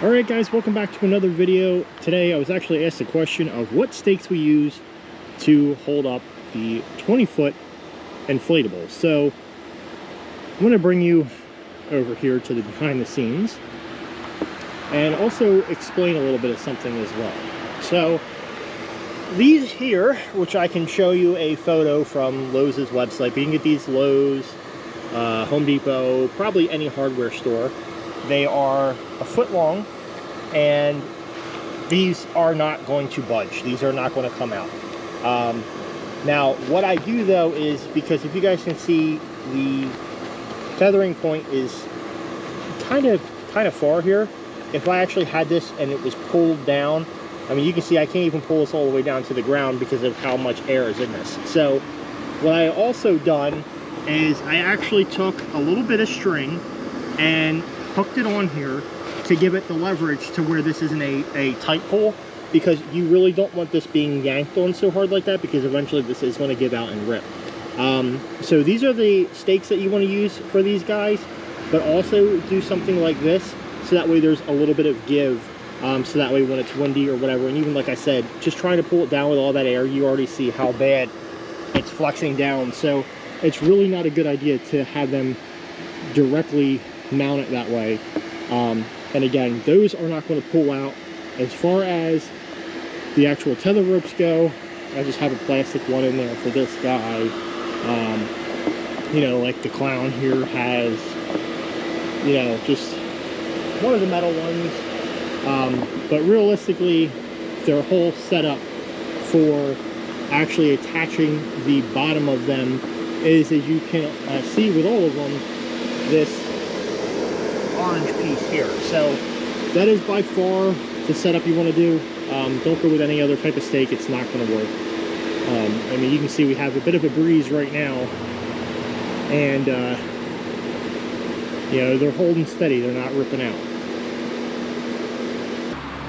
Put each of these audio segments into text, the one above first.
Alright guys, welcome back to another video. Today I was actually asked the question of what stakes we use to hold up the 20-foot inflatables. So I'm going to bring you over here to the behind the scenes and also explain a little bit of something as well. So these here, which I can show you a photo from Lowe's website, but you can get these Lowe's, Home Depot, probably any hardware store. They are a foot long, and these are not going to budge. These are not going to come out. Now, what I do though is, because if you guys can see, the tethering point is kind of far here. If I actually had this and it was pulled down, I mean, you can see I can't even pull this all the way down to the ground because of how much air is in this. So what I also done is I actually took a little bit of string and hooked it on here to give it the leverage to where this isn't a tight pull, because you really don't want this being yanked on so hard like that, because eventually this is going to give out and rip. So these are the stakes that you want to use for these guys, but also do something like this so that way there's a little bit of give, so that way when it's windy or whatever, and even like I said, just trying to pull it down with all that air, you already see how bad it's flexing down. So it's really not a good idea to have them directly mount it that way. And again, those are not going to pull out. As far as the actual tether ropes go, I just have a plastic one in there for this guy. You know, like the clown here has, you know, just one of the metal ones. But realistically, their whole setup for actually attaching the bottom of them is, as you can see with all of them, this orange piece here. So that is by far the setup you want to do. Don't go with any other type of stake. It's not going to work. I mean, you can see we have a bit of a breeze right now, and you know, they're holding steady. They're not ripping out.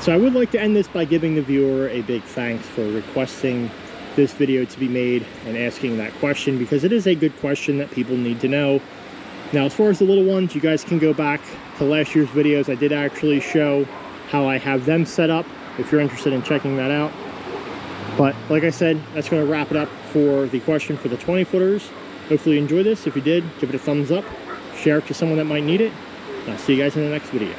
So I would like to end this by giving the viewer a big thanks for requesting this video to be made and asking that question, because it is a good question that people need to know. Now, as far as the little ones, you guys can go back to last year's videos. I did actually show how I have them set up, if you're interested in checking that out. But like I said, that's going to wrap it up for the question for the 20-footers. Hopefully you enjoyed this. If you did, give it a thumbs up, share it to someone that might need it. I'll see you guys in the next video.